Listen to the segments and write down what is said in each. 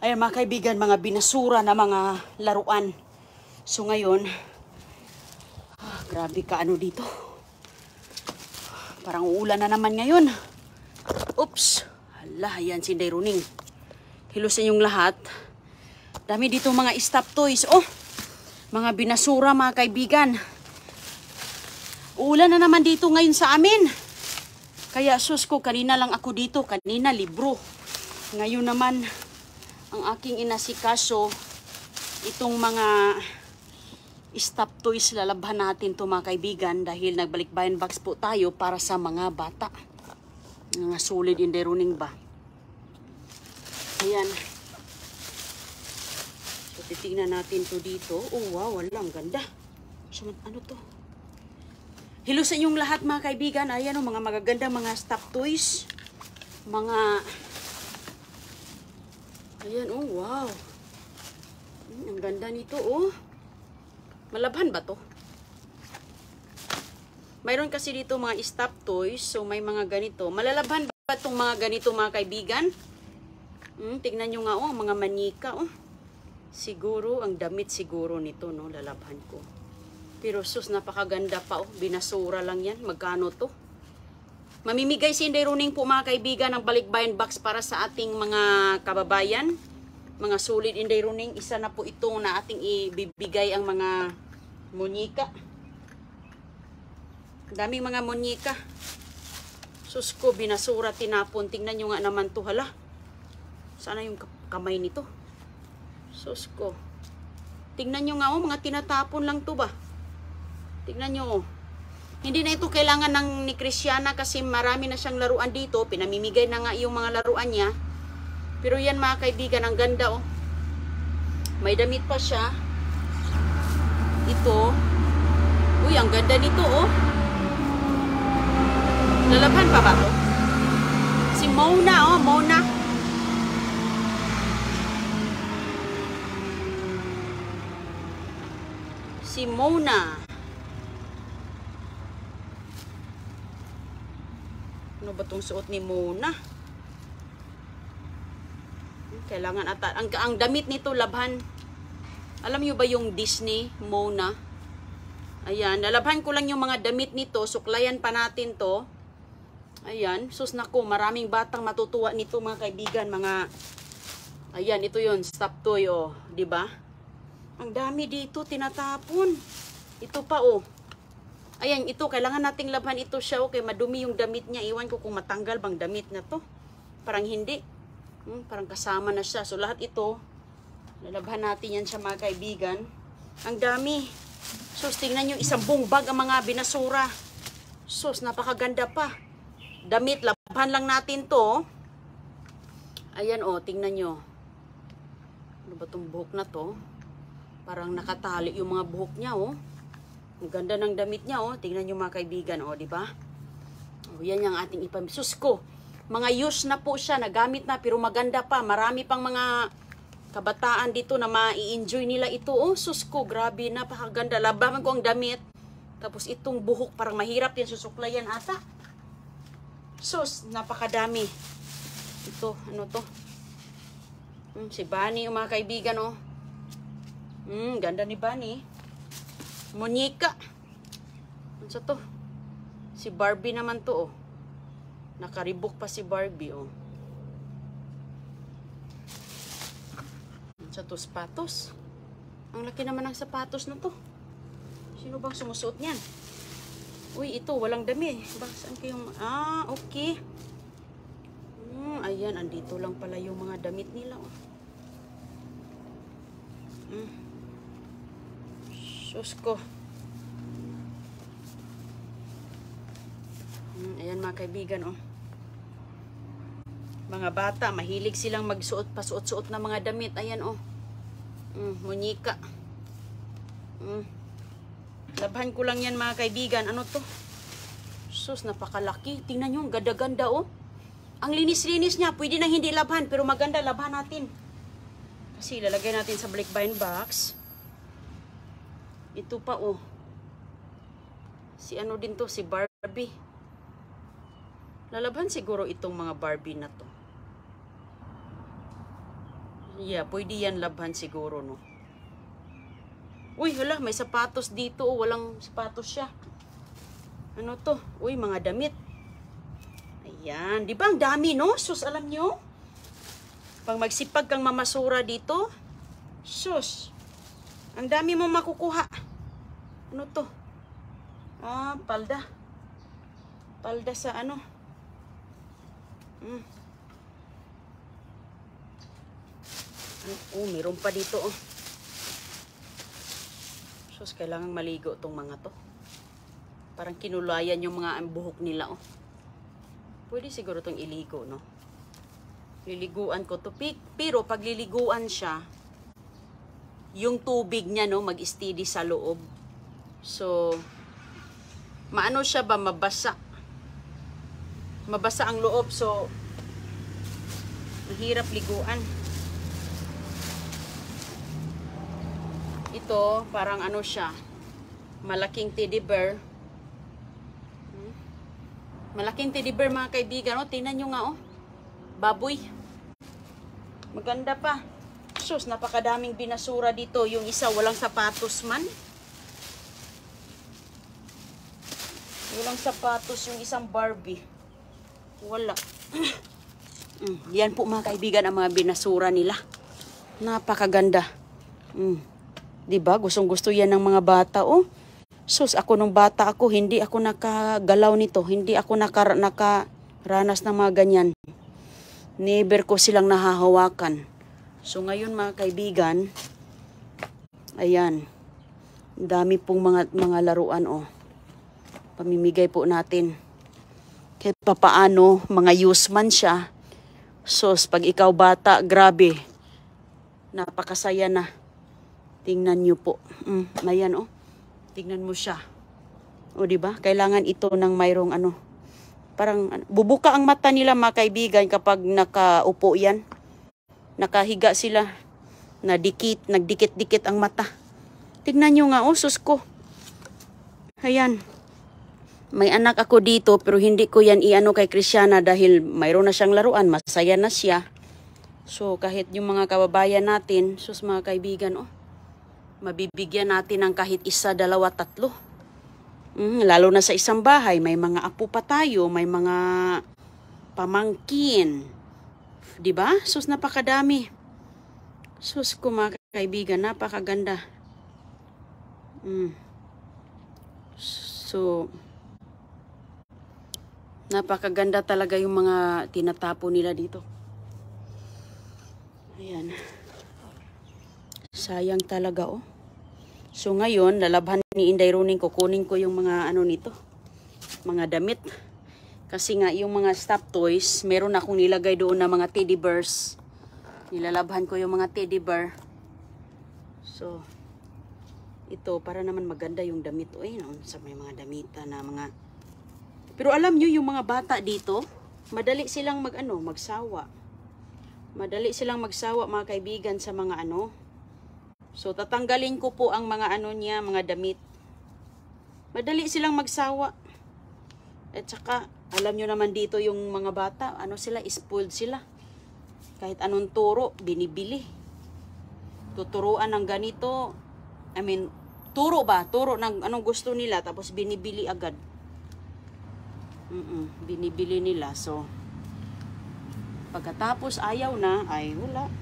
Ayan mga kaibigan, mga binasura na mga laruan. So ngayon, grabe ka ano dito. Parang uulan na naman ngayon. Oops. Hala, ayan si Inday Runing. Hello sa inyong lahat. Dami dito mga stop toys. Oh, mga binasura mga kaibigan. Uulan na naman dito ngayon sa amin. Kaya sus ko, kanina lang ako dito. Kanina libro. Ngayon naman, ang aking inasikaso, itong mga stop toys, lalabhan natin to mga kaibigan dahil nagbalik-bayan box po tayo para sa mga bata. Mga solid Inday Runing ba? Ayan. So, titignan natin to dito. Oh, wow, walang ganda. So, ano to? Hello sa inyong lahat mga kaibigan. Ayan o, mga magagandang mga stop toys. Mga... Ayan, oh, wow. Ang ganda nito, oh. Malabhan ba to? Mayroon kasi dito mga stop toys. So, may mga ganito. Malalabhan ba itong mga ganito, mga kaibigan? Tignan nyo nga, oh, mga manika, oh. Siguro, ang damit siguro nito, no? Lalabhan ko. Pero, sus, napakaganda pa, oh. Binasura lang yan. Magkano to? Mamimigay si Inday Runing po mga kaibigan ng balikbayan box para sa ating mga kababayan. Mga solid Inday Runing. Isa na po ito na ating ibibigay ang mga munyika. Daming mga munyika. Sus ko, binasura, tinapon. Tingnan nyo nga naman to, hala. Sana yung kamay nito. Sus ko. Tingnan nyo nga, oh, mga tinatapon lang to ba? Tingnan nyo, oh. Hindi na ito kailangan ng ni Cristiana kasi marami na siyang laruan dito. Pinamimigay na nga yung mga laruan niya. Pero yan mga kaibigan, ang ganda, oh. May damit pa siya. Ito. Uy, ang ganda nito, oh. Lalabhan pa ba to? Si Mona, oh, Mona. Si Mona. Ano ba itong suot ni Mona? Kailangan ata. Ang damit nito, labhan. Alam nyo ba yung Disney, Mona? Ayan. Lalabhan ko lang yung mga damit nito. Suklayan pa natin to. Ayan. Sus nako, maraming batang matutuwa nito mga kaibigan. Mga, ayan, ito yun. Stop toy, oh. Diba? Ang dami dito, tinatapon. Ito pa, oh. Ayan, ito, kailangan nating labhan ito siya. Okay, madumi yung damit niya. Iwan ko kung matanggal bang damit na to. Parang hindi. Parang kasama na siya. So, lahat ito, lalabhan natin yan siya mga kaibigan. Ang dami. Sus, tingnan nyo, isang buong bag ang mga binasura. Sus, napakaganda pa. Damit, labhan lang natin to. Ayan, oh, tingnan nyo. Ano ba itong buhok na to? Parang nakatali yung mga buhok niya, oh. Ang ganda ng damit niya, oh. Tingnan nyo mga kaibigan, oh, di ba? Oh, yan yung ating ipamisus ko. Mga use na po siya, nagamit na, pero maganda pa. Marami pang mga kabataan dito na ma-i-enjoy nila ito. Oh, sus ko, grabe, napakaganda. Labahan ko ang damit. Tapos itong buhok, parang mahirap yan susuklayan ata. Sus, napakadami. Ito, ano to? Si Bunny, oh, mga kaibigan, oh. Ganda ni Bunny. Monika. Ano sa to? Si Barbie naman to, oh. Nakaribok pa si Barbie, oh. Ano sa to? Sapatos. Ang laki naman ng sapatos na to. Sino bang sumusuot niyan? Uy, ito, walang dami. Saan kayong... Ah, okay. Ayan, andito lang pala yung mga damit nila, oh. Sus ko. Ayan mga kaibigan, oh. Mga bata, mahilig silang magsuot, pasuot-suot na mga damit. Ayan, oh. Munyika. Labhan ko lang yan mga kaibigan. Ano to? Sus, napakalaki. Tingnan nyo, ang ganda-ganda, oh. Ang linis-linis niya. Pwede na hindi labhan, pero maganda, labhan natin. Kasi ilalagay natin sa balikbayan box. Ito pa, oh. Si ano din to, si Barbie. Lalabhan siguro itong mga Barbie na to. Yeah, pwede yan labhan siguro, no? Uy, hala, may sapatos dito. Oh, walang sapatos siya. Ano to? Uy, mga damit. Ayan. Di ba ang dami, no? Sus, alam nyo? Pag magsipag kang mamasura dito, sus, ang dami mo makukuha. Ano to? Ah, palda. Palda sa ano? Oh, meron pa dito, oh. Sus, kailangan maligo tong mga to. Parang kinulayan yung mga buhok nila, oh. Pwede siguro tong iligo, no? Liliguan ko to. Pero pag liliguan siya, yung tubig niya, no, mag-steady sa loob. So, maano siya ba? Mabasa. Mabasa ang loob, so, mahirap liguan. Ito, parang ano siya, malaking teddy bear. Malaking teddy bear, mga kaibigan. Oh, tingnan nyo nga, oh. Baboy. Maganda pa. Sus, napakadaming binasura dito. Yung isa, walang sapatos man. Walang sapatos yung isang Barbie. Wala. Yan po, mga kaibigan, ang mga binasura nila. Napakaganda. Diba? Gustong-gusto yan ng mga bata, oh. Sus, ako nung bata ako, hindi ako nakagalaw nito. Hindi ako nakaranas ng mga ganyan. Never ko silang nahahawakan. So, ngayon, mga kaibigan, ayan. Dami pong mga laruan, oh. Pamimigay po natin. Kahit papaano, mga usman siya. Sus, pag ikaw bata, grabe. Napakasaya na. Tingnan nyo po. Ayan, oh. Tingnan mo siya. O, diba? Kailangan ito ng mayroong ano. Parang, bubuka ang mata nila, mga kaibigan, kapag nakaupo yan. Nakahiga sila. Nagdikit-dikit ang mata. Tingnan nyo nga, oh, sus ko. Ayan. May anak ako dito, pero hindi ko yan iano kay Christiana dahil mayroon na siyang laruan. Masaya na siya. So, kahit yung mga kababayan natin, sus mga kaibigan, oh. Mabibigyan natin ng kahit isa, dalawa, tatlo. Lalo na sa isang bahay, may mga apo pa tayo, may mga pamangkin. Diba? Sus, napakadami. Sus ko mga kaibigan, napakaganda. So, napakaganda talaga yung mga tinatapo nila dito. Ayan. Sayang talaga, oh. So ngayon, lalabhan ni Inday Roning, kukunin ko yung mga ano nito, mga damit. Kasi nga yung mga stuffed toys, meron akong nilagay doon na mga teddy bears. Nilalabhan ko yung mga teddy bear. So, ito, para naman maganda yung damit. Uy, no, sa may mga damita na mga... Pero alam nyo, yung mga bata dito, madali silang magsawa. Madali silang magsawa, mga kaibigan, sa mga ano. So, tatanggalin ko po ang mga ano niya, mga damit. Madali silang magsawa. At saka, alam nyo naman dito yung mga bata, ano sila, spoiled sila. Kahit anong turo, binibili. Tuturuan ng ganito. I mean, turo ba? Turo ng anong gusto nila, tapos binibili agad. Binibili nila. So, pagkatapos ayaw na, ay wala.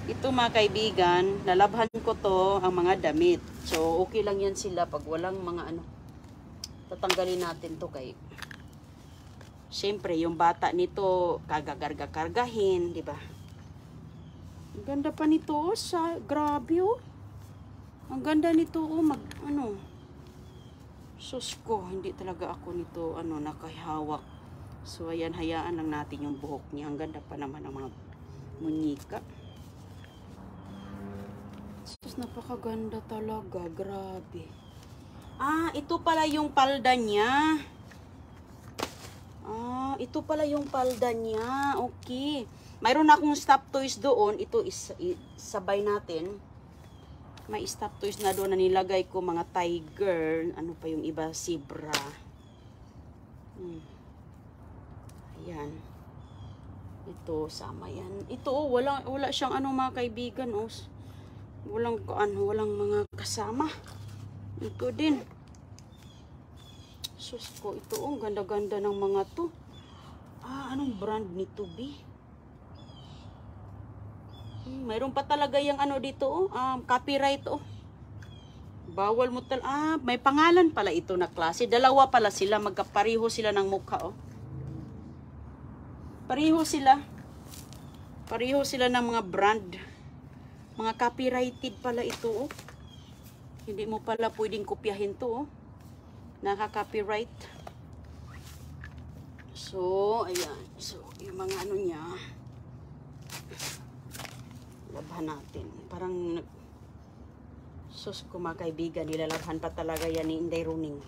Ito mga kaibigan, lalabhan ko to ang mga damit. So, okay lang yan sila pag walang mga ano. Tatanggalin natin to kay... Siyempre, yung bata nito, kagagarga-kargahin, di ba? Ang ganda pa nito, oh, grabe, oh. Ang ganda nito, oh, sus ko, hindi talaga ako nito, nakahawak. So, ayan, hayaan lang natin yung buhok niya. Ang ganda pa naman ng mga munyika. Sus, napakaganda talaga. Grabe. Ah, ito pala yung palda niya. Ah, ito pala yung palda niya. Okay. Mayroon akong stuffed toys doon. Ito, sabay natin. May stuffed toys na doon na nilagay ko. Mga tiger. Ano pa yung iba? Zebra. Ayan. Ito, sama yan. Ito, oh, wala siyang ano mga kaibigan, oh. Walang mga kasama. Ito din. Sus ko, ito, oh, ganda-ganda ng mga to. Anong brand nito, B? Mayroon pa talaga yung ano dito, oh. Copyright, oh. Bawal mo may pangalan pala ito na klase. Dalawa pala sila, magkapareho sila ng mukha, oh. Pareho sila ng mga brand. Mga copyrighted pala ito, oh. Hindi mo pala pwedeng kopyahin to, oh. Naka-copyright. So, ayan. So, yung mga ano niya, labhan natin. Parang, sus ko mga kaibigan, nilalabhan pa talaga yan ni Inday Runing.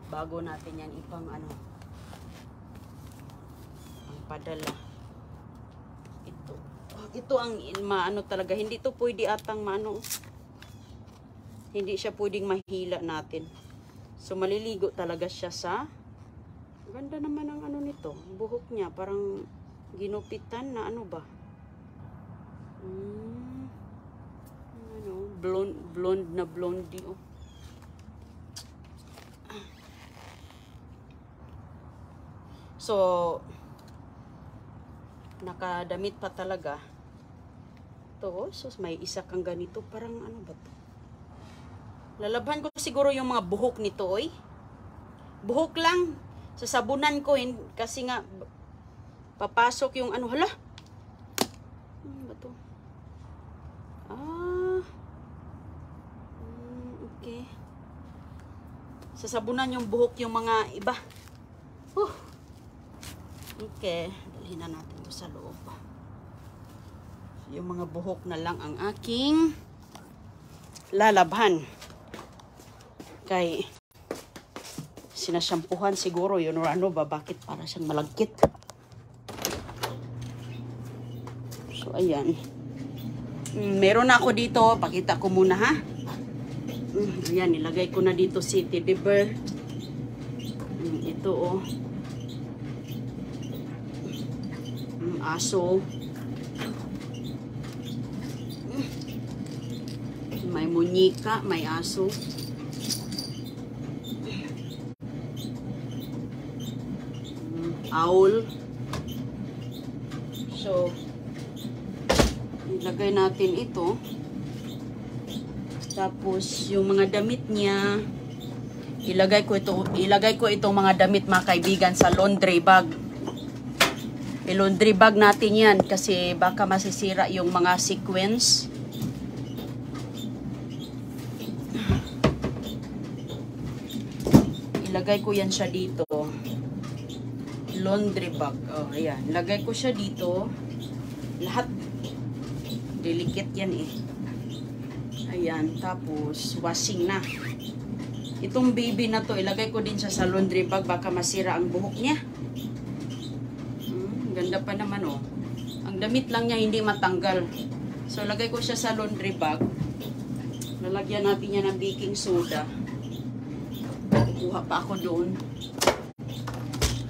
Bago natin yan ipang ano, padala. Ito ang maano talaga, hindi to pwede atang maano. Hindi siya pwedeng mahila natin. So maliligo talaga siya sa ganda naman ang ano nito. Buhok niya parang ginupitan na ano ba? Ano, blonde na blondie, oh. So nakadamit pa talaga to. So may isa kang ganito, parang ano ba to? Lalabhan ko siguro yung mga buhok nito, oy. Buhok lang. Sasabunan ko kasi nga papasok yung ano, hala. Ano ba to? Okay. Sasabunan yung buhok yung mga iba. Okay, dalhin na natin ito sa loob. Yung mga buhok na lang ang aking lalabhan. Kay sinasyampuhan siguro yun or ano ba, bakit para siyang malagkit. So ayan. Meron na ako dito, pakita ko muna, ha. Ayan, nilagay ko na dito si teddy bear. Ito, oh. Aso. May munyika, may aso. Owl. So, ilagay natin ito. Tapos, yung mga damit niya, ilagay ko itong mga damit, mga kaibigan, sa laundry bag. I-laundry bag natin yan kasi baka masisira yung mga sequins. Ilagay ko yan siya dito. Laundry bag. Oh, ayan. Ilagay ko siya dito. Lahat. Delicate yan, eh. Ayan. Tapos, washing na. Itong baby na to, ilagay ko din siya sa laundry bag. Baka masira ang buhok niya. Ganda pa naman, oh. Ang damit lang niya hindi matanggal. So, lagay ko siya sa laundry bag. Lalagyan natin niya ng baking soda. Kuha pa ako doon.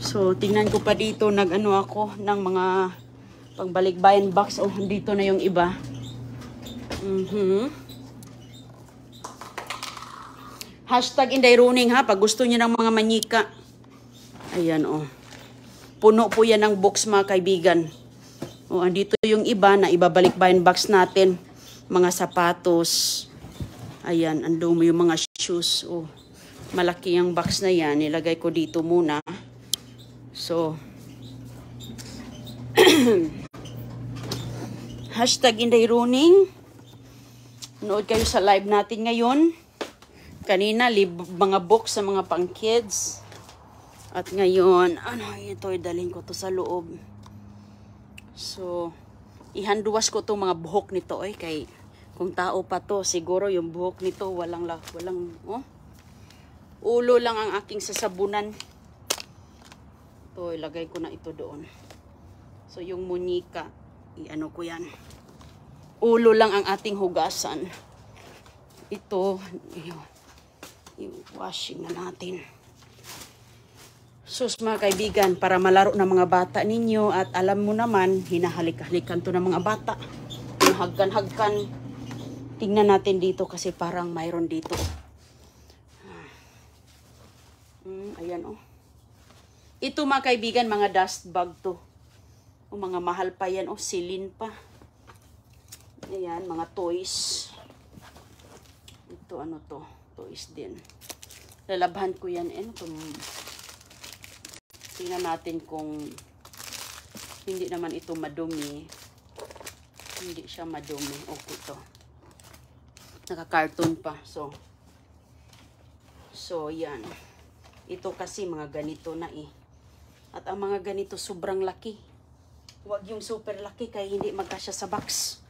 So, tingnan ko pa dito. Nag-ano ako ng mga pangbalikbayan box. Oh, dito na yung iba. Hashtag Inday Runing, ha. Pag gusto niyo ng mga manyika. Ayan, oh. Puno po yan ng box, mga kaibigan. O, andito yung iba na ibabalikbayan box natin. Mga sapatos. Ayan, ando mo yung mga shoes. O, malaki yung box na yan. Nilagay ko dito muna. So, hashtag Inday Runing. Nood kayo sa live natin ngayon. Kanina, mga box sa mga pang kids. At ngayon, ito, idalhin ko to sa loob. So, ihanduwas ko itong mga buhok nito, eh. Kay, kung tao pa to, siguro yung buhok nito, walang, oh. Ulo lang ang aking sasabunan. Ito, ilagay ko na ito doon. So, yung munika, i-ano ko yan. Ulo lang ang ating hugasan. Ito, i-washing na natin. Sus mga kaibigan, para malaro ng mga bata ninyo at alam mo naman, hinahalik-halikan to ng mga bata. Hinahagkan-hagkan. Tingnan natin dito kasi parang mayroon dito. Ayan oh. Ito mga kaibigan, mga dust bag to. O mga mahal pa yan, silin pa. Ayan, mga toys. Ito ano to, toys din. Lalabhan ko yan. Tingnan natin kung hindi naman ito madumi. Hindi siya madumi. Okay to. Naka-cartoon pa. So yan. Ito kasi mga ganito na eh. At ang mga ganito sobrang laki. Huwag yung super laki kaya hindi magkasya sa box.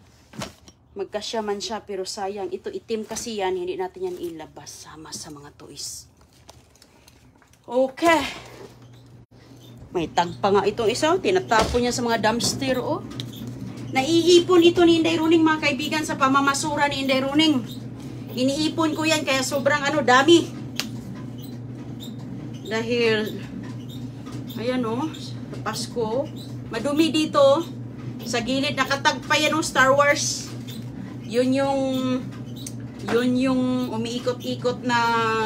Magkasya man siya pero sayang. Ito itim kasi yan. Hindi natin yan ilabas sama sa mga toys. Okay. May tag pa nga itong isa. Tinatapon niya sa mga dumpster. Oh. Naiipon ito ni Inday Runing mga kaibigan sa pamamasura ni Inday Runing. Iniipon ko yan kaya sobrang dami. Dahil, ayan sa Pasko, madumi dito, sa gilid, nakatag pa yan Star Wars. Yun yung umiikot-ikot na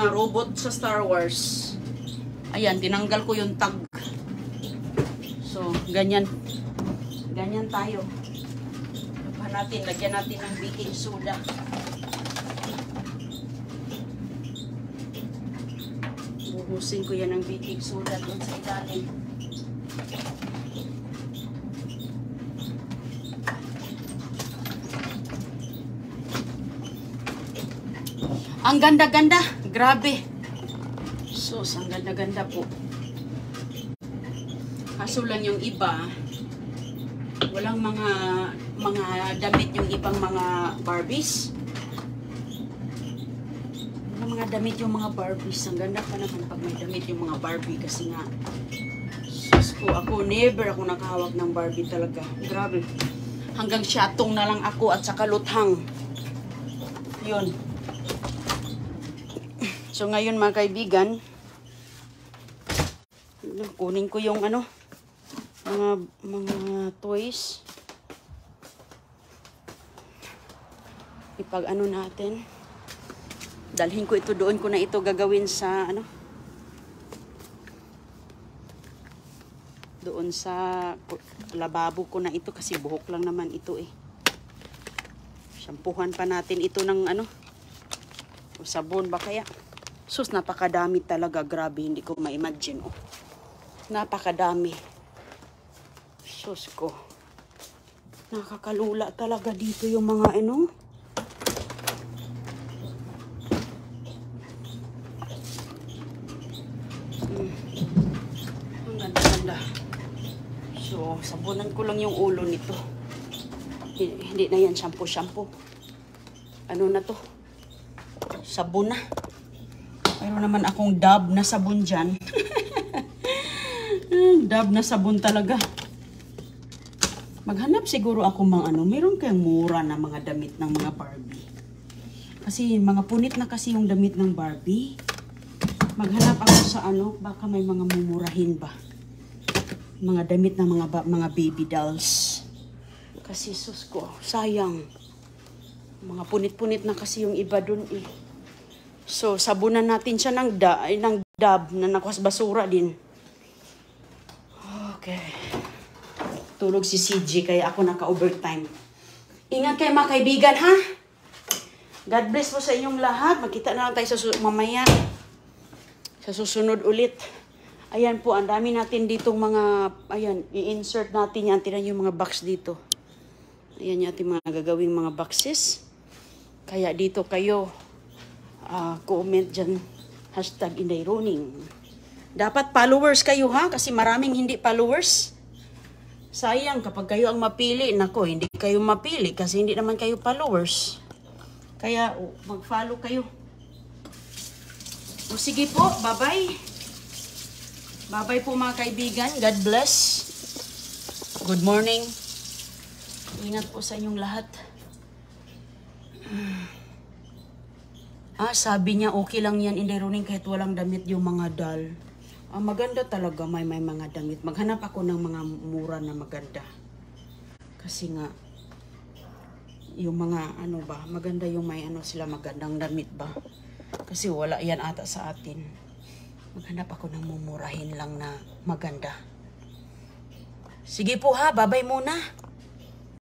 robot sa Star Wars. Ayan, tinanggal ko yung tag. So, ganyan tayo. Lagyan natin ng baking soda. Buhusin ko yan ng baking soda doon sa ilalim. Ang ganda-ganda. Grabe. Sus, ang ganda-ganda po. Kaso lang yung iba, walang mga damit yung ibang mga Barbies. Walang mga damit yung mga Barbies. Ang ganda pa naman pag may damit yung mga Barbie kasi nga, sus ko, never ako nakahawak ng Barbie talaga. Grabe. Hanggang syatong na lang ako at saka luthang. Yun. So ngayon mga kaibigan, kunin ko yung mga toys. Ipag natin. Dalhin ko ito doon ko na ito gagawin sa doon sa lababo ko na ito kasi buhok lang naman ito eh. Shampoohan pa natin ito ng o sabon ba kaya? Sus, napakadami talaga. Grabe, hindi ko ma-imagine. Oh. Napakadami. Sus ko. Nakakalula talaga dito yung mga Ang ganda-ganda. So, sabunan ko lang yung ulo nito. Hindi na yan shampoo. Ano na to? Sabon na. Mayroon naman akong Dove na sabon dyan. Dove na sabon talaga. Maghanap siguro ako meron kayong mura na mga damit ng mga Barbie. Kasi mga punit na kasi yung damit ng Barbie. Maghanap ako sa baka may mga mumurahin ba. Mga damit ng mga baby dolls. Kasi sus ko, sayang. Mga punit-punit na kasi yung iba dun eh. So, sabunan natin siya ng Dove na nakuha sa basura din. Okay. Tulog si CJ kaya ako naka-overtime. Ingat kayo mga kaibigan, ha? God bless po sa inyong lahat. Magkita na lang tayo mamaya. Sa susunod ulit. Ayan po, ang dami natin ditong i-insert natin yan. Tinan yung mga box dito. Ayan yung ating mga gagawing mga boxes. Kaya dito kayo, comment dyan, #IndayRuning. Dapat followers kayo ha, kasi maraming hindi followers. Sayang kapag kayo ang mapili, nako, hindi kayo mapili kasi hindi naman kayo followers. Kaya mag-follow kayo. O sige po, bye-bye. Bye-bye po mga kaibigan. God bless. Good morning. Ingat po sa inyong lahat. Sabi niya okay lang yan, Inday Runing, kahit walang damit yung mga doll. Maganda talaga may mga damit. Maghanap ako ng mga mura na maganda. Kasi nga, yung mga ano ba, maganda yung may ano sila magandang damit ba. Kasi wala yan ata sa atin. Maghanap ako ng mumurahin lang na maganda. Sige po ha, babay muna.